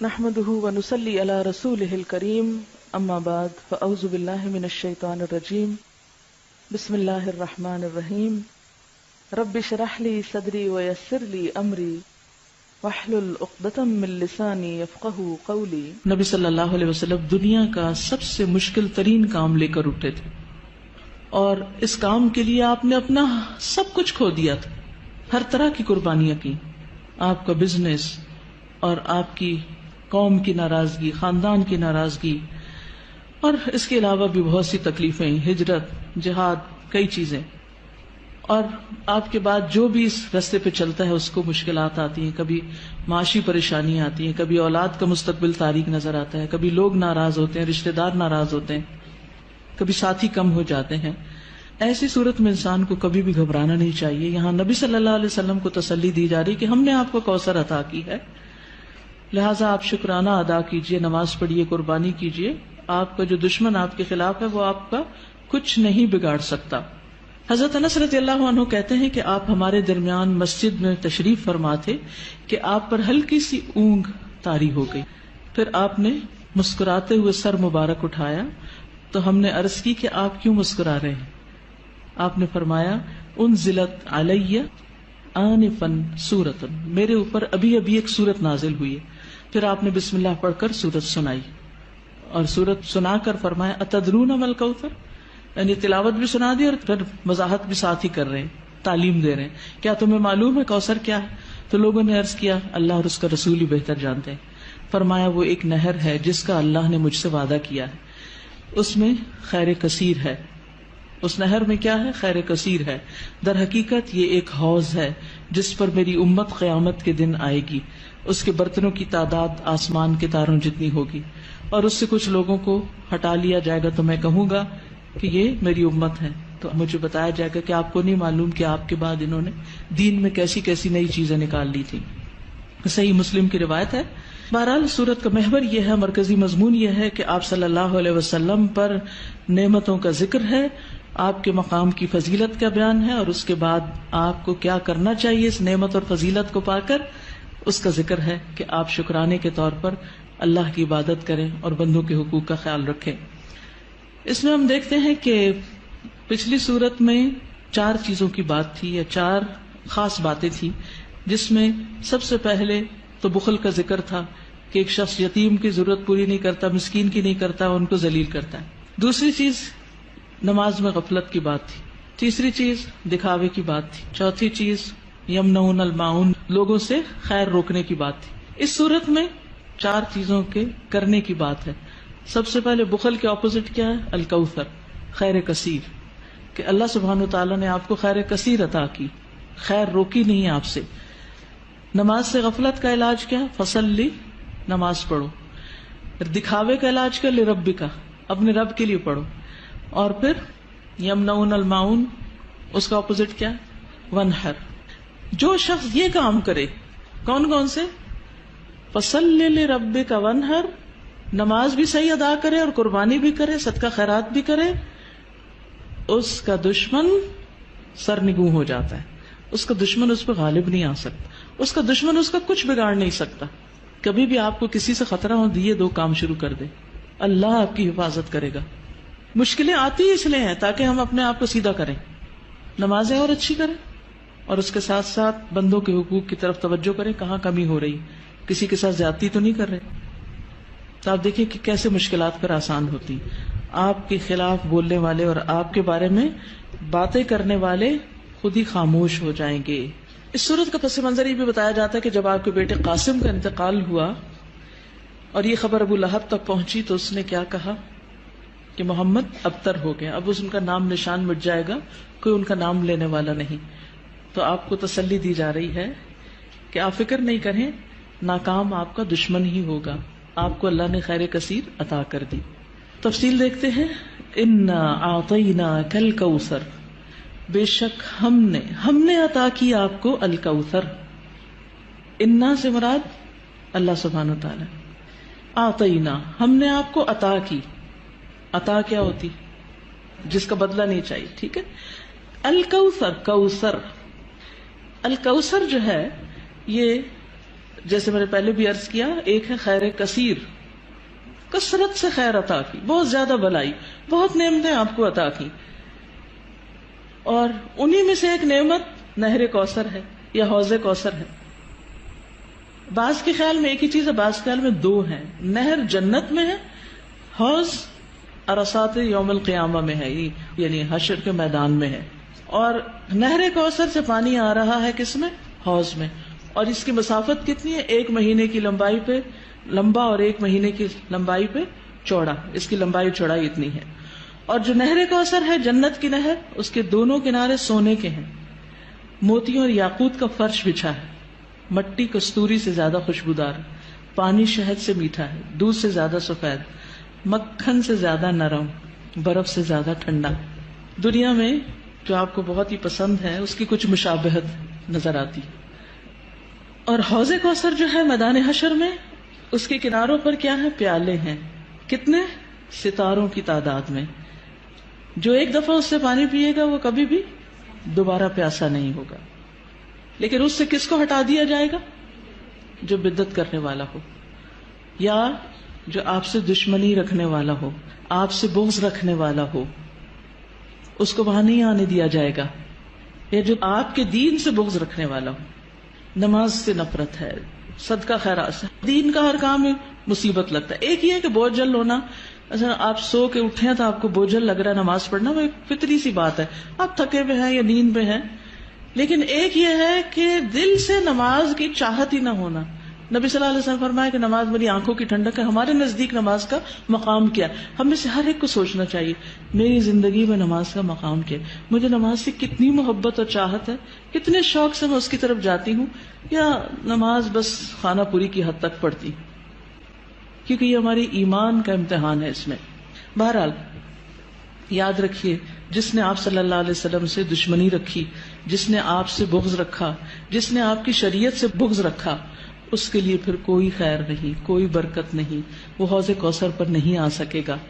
نحمده ونصلي على رسوله الكريم اما بعد فاعوذ بالله من الشيطان الرجيم بسم الله الرحمن الرحيم رب اشرح لي صدري ويسر لي امري واحلل عقدة من لساني يفقهوا قولي۔ نبی صلی اللہ علیہ وسلم دنیا کا سب سے مشکل ترین کام لے کر اٹھے تھے اور اس کام کے لیے آپ نے اپنا سب کچھ کھو دیا تھا، ہر طرح کی قربانیاں کی، آپ کا بزنس اور آپ کی قوم کی ناراضگی، خاندان کی ناراضگی، اور اس کے علاوہ بھی بہت سی تکلیفیں، ہجرت، جہاد، کئی چیزیں، اور آپ کے بعد جو بھی اس راستے پہ چلتا ہے اس کو مشکلات آتی ہیں، کبھی معاشی پریشانیاں آتی ہیں، کبھی اولاد کا مستقبل تاریک نظر آتا ہے، کبھی لوگ ناراض ہوتے ہیں، رشتہ دار ناراض ہوتے ہیں، کبھی ساتھی کم ہو جاتے ہیں۔ ایسی صورت میں انسان کو کبھی بھی گھبرانا نہیں چاہیے۔ یہاں نبی صلی اللہ علیہ وسلم کو تسلی دی جا رہی کہ ہم نے آپ کو کوثر عطا کی ہے، لہٰذا آپ شکرانہ ادا کیجئے، نماز پڑھیے، قربانی کیجئے۔ آپ کا جو دشمن آپ کے خلاف ہے وہ آپ کا کچھ نہیں بگاڑ سکتا۔ حضرت انس رضی اللہ عنہ کہتے ہیں کہ آپ ہمارے درمیان مسجد میں تشریف فرما تھے کہ آپ پر ہلکی سی اونگ طاری ہو گئی، پھر آپ نے مسکراتے ہوئے سر مبارک اٹھایا تو ہم نے عرض کی کہ آپ کیوں مسکرا رہے ہیں؟ آپ نے فرمایا انزلت علی آنفا سورۃ، میرے اوپر ابھی ابھی ایک سورت نازل ہوئی ہے۔ پھر آپ نے بسم اللہ پڑھ کر سورت سنائی اور سورت سنا کر فرمایا اتدرون ما الکوثر، یعنی تلاوت بھی سنا دی اور پھر وضاحت بھی ساتھ ہی کر رہے ہیں، تعلیم دے رہے ہیں، کیا تمہیں معلوم ہے کوثر کیا ہے؟ تو لوگوں نے عرض کیا اللہ اور اس کا رسول ہی بہتر جانتے ہیں۔ فرمایا وہ ایک نہر ہے جس کا اللہ نے مجھ سے وعدہ کیا ہے، اس میں خیر کثیر ہے۔ اس نہر میں کیا ہے؟ خیر کثیر ہے۔ در حقیقت یہ ایک حوض ہے جس پر میری امت قیامت کے دن آئے گی، اس کے برتنوں کی تعداد آسمان کے تاروں جتنی ہوگی، اور اس سے کچھ لوگوں کو ہٹا لیا جائے گا تو میں کہوں گا کہ یہ میری امت ہے، تو مجھے بتایا جائے گا کہ آپ کو نہیں معلوم کہ آپ کے بعد انہوں نے دین میں کیسی کیسی نئی چیزیں نکال لی تھی۔ صحیح مسلم کی روایت ہے۔ بہرحال سورت کا محور یہ ہے، مرکزی مضمون یہ ہے کہ آپ صلی اللہ علیہ وسلم پر نعمتوں کا ذکر ہے، آپ کے مقام کی فضیلت کا بیان ہے، اور اس کے بعد آپ کو کیا کرنا چاہیے اس نعمت اور فضیلت کو پا کر، اس کا ذکر ہے کہ آپ شکرانے کے طور پر اللہ کی عبادت کریں اور بندوں کے حقوق کا خیال رکھیں۔ اس میں ہم دیکھتے ہیں کہ پچھلی صورت میں 4 چیزوں کی بات تھی، یا 4 خاص باتیں تھی، جس میں سب سے پہلے تو بخل کا ذکر تھا کہ ایک شخص یتیم کی ضرورت پوری نہیں کرتا، مسکین کی نہیں کرتا، ان کو ذلیل کرتا ہے۔ دوسری چیز نماز میں غفلت کی بات تھی۔ تیسری چیز دکھاوے کی بات تھی۔ چوتھی چیز یمنعون الماعون، لوگوں سے خیر روکنے کی بات تھی۔ اس صورت میں 4 چیزوں کے کرنے کی بات ہے۔ سب سے پہلے بخل کے اپوزٹ کیا ہے؟ الکوثر، خیر کثیر، کہ اللہ سبحانہ وتعالیٰ نے آپ کو خیر کثیر عطا کی، خیر روکی نہیں آپ سے۔ نماز سے غفلت کا علاج کیا ہے؟ فصلی، نماز پڑھو۔ دکھاوے کا علاج کیا؟ لربک، اپنے رب کے لیے پڑھو۔ اور پھر یمنعون الماعون، اس کا اپوزٹ کیا ہے؟ ونحر۔ جو شخص یہ کام کرے، کون کون سے؟ فصلی لربک ونحر، نماز بھی صحیح ادا کرے اور قربانی بھی کرے، صدقہ خیرات بھی کرے، اس کا دشمن سرنگوں ہو جاتا ہے، اس کا دشمن اس پہ غالب نہیں آ سکتا، اس کا دشمن اس کا کچھ بگاڑ نہیں سکتا۔ کبھی بھی آپ کو کسی سے خطرہ ہو، یہ 2 کام شروع کر دے، اللہ آپ کی حفاظت کرے گا۔ مشکلیں آتی اس لیے ہیں تاکہ ہم اپنے آپ کو سیدھا کریں، نمازیں اور اچھی کریں، اور اس کے ساتھ ساتھ بندوں کے حقوق کی طرف توجہ کریں، کہاں کمی ہو رہی، کسی کے ساتھ زیادتی تو نہیں کر رہے۔ تو آپ دیکھیں کہ کیسے مشکلات پر آسان ہوتی۔ آپ کے خلاف بولنے والے اور آپ کے بارے میں باتیں کرنے والے خود ہی خاموش ہو جائیں گے۔ اس صورت کا پس منظر یہ بھی بتایا جاتا ہے کہ جب آپ کے بیٹے قاسم کا انتقال ہوا اور یہ خبر ابو لہب تک پہنچی تو اس نے کیا کہا کہ محمد ابتر ہو گیا، اب ان کا نام نشان مٹ جائے گا، کوئی ان کا نام لینے والا نہیں۔ تو آپ کو تسلی دی جا رہی ہے کہ آپ فکر نہیں کریں، ناکام آپ کا دشمن ہی ہوگا، آپ کو اللہ نے خیر کثیر عطا کر دی۔ تفصیل دیکھتے ہیں۔ انا اعطیناک الکوثر، بے شک ہم نے عطا کی آپ کو الکوثر۔ انا سے مراد اللہ سبحانہ وتعالی، اعطینا ہم نے آپ کو عطا کی۔ عطا کیا ہوتی؟ جس کا بدلہ نہیں چاہیے، ٹھیک ہے۔ الکوثر، کوثر، الکوثر جو ہے یہ جیسے میں نے پہلے بھی عرض کیا، ایک ہے خیر کثیر، کثرت سے خیر عطا کی، بہت زیادہ بھلائی، بہت نعمتیں آپ کو عطا کی، اور انہی میں سے ایک نعمت نہر کوثر ہے یا حوض کوثر ہے۔ بعض کے خیال میں ایک ہی چیز ہے، بعض کے خیال میں دو ہیں۔ نہر جنت میں ہے، حوض عرصات یوم القیامہ میں ہے، یعنی حشر کے میدان میں ہے۔ اور نہر کوثر سے پانی آ رہا ہے کس میں؟ حوض میں، اور اس کی مسافت کتنی ہے؟ 1 مہینے کی لمبائی پہ لمبا اور 1 مہینے کی لمبائی پہ چوڑا، اس کی لمبائی چوڑائی اتنی ہے۔ اور جو نہر کوثر ہے جنت کی نہر، اس کے دونوں کنارے سونے کے ہیں، موتیوں اور یاقوت کا فرش بچھا ہے، مٹی کستوری سے زیادہ خوشبودار، پانی شہد سے میٹھا ہے، دودھ سے زیادہ سفید، مکھن سے زیادہ نرم، برف سے زیادہ ٹھنڈا۔ دنیا میں جو آپ کو بہت ہی پسند ہے اس کی کچھ مشابہت نظر آتی۔ اور حوض کوثر جو ہے میدان حشر میں، اس کے کناروں پر کیا ہے؟ پیالے ہیں، کتنے؟ ستاروں کی تعداد میں۔ جو ایک دفعہ اس سے پانی پیے گا وہ کبھی بھی دوبارہ پیاسا نہیں ہوگا۔ لیکن اس سے کس کو ہٹا دیا جائے گا؟ جو بدعت کرنے والا ہو، یا جو آپ سے دشمنی رکھنے والا ہو، آپ سے بغض رکھنے والا ہو، اس کو وہاں نہیں آنے دیا جائے گا۔ یا جو آپ کے دین سے بغض رکھنے والا ہو، نماز سے نفرت ہے، صدقہ خیرات سے، دین کا ہر کام میں مصیبت لگتا ہے۔ ایک یہ ہے کہ بوجھل ہونا، اچھا آپ سو کے اٹھے ہیں تو آپ کو بوجھل لگ رہا ہے نماز پڑھنا، وہ ایک فطری سی بات ہے، آپ تھکے ہوئے ہیں یا نیند میں ہیں۔ لیکن ایک یہ ہے کہ دل سے نماز کی چاہت ہی نہ ہونا۔ نبی صلی اللہ علیہ وسلم فرمایا کہ نماز میری آنکھوں کی ٹھنڈک ہے۔ ہمارے نزدیک نماز کا مقام کیا؟ ہم میں سے ہر ایک کو سوچنا چاہیے، میری زندگی میں نماز کا مقام کیا؟ مجھے نماز سے کتنی محبت اور چاہت ہے، کتنے شوق سے میں اس کی طرف جاتی ہوں، یا نماز بس خانہ پوری کی حد تک پڑھتی ہوں؟ کیونکہ یہ ہماری ایمان کا امتحان ہے اس میں۔ بہرحال یاد رکھیے، جس نے آپ صلی اللہ علیہ وسلم سے دشمنی رکھی، جس نے آپ سے بغض رکھا، جس نے آپ کی شریعت سے بغض رکھا، اس کے لیے پھر کوئی خیر نہیں، کوئی برکت نہیں، وہ حوض کوثر پر نہیں آ سکے گا۔